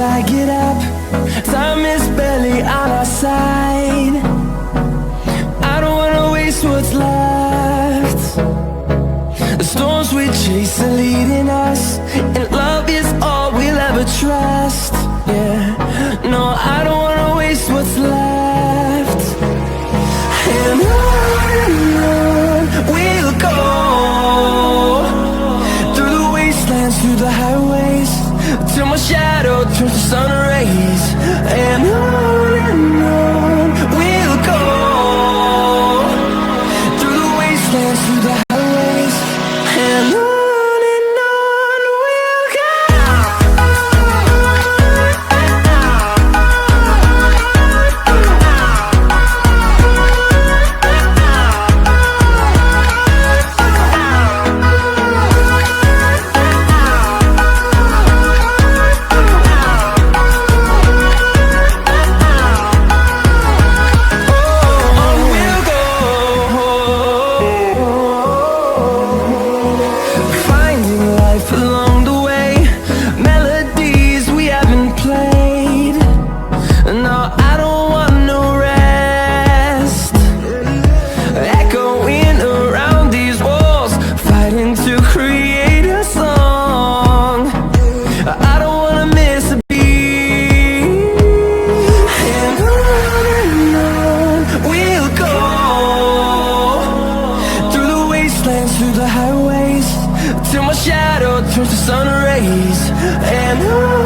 I get up. Time is barely on our side. I don't wanna waste what's left. The storms we chase are leading us, and love is all we'll ever trust. Yeah, no, I don't wanna waste what's left. And on we'll go, through the wastelands, through the highways, till my shadow turns to sun rays. And on we'll go, through the wastelands, through the highways, and on we'll go. Along the way, melodies we haven't played. No, I don't want no rest. Echoing around these walls, fighting to create a song. I don't wanna miss a beat. And on we'll go, through the wastelands, through the highways, till my shadow turns to sun rays. And on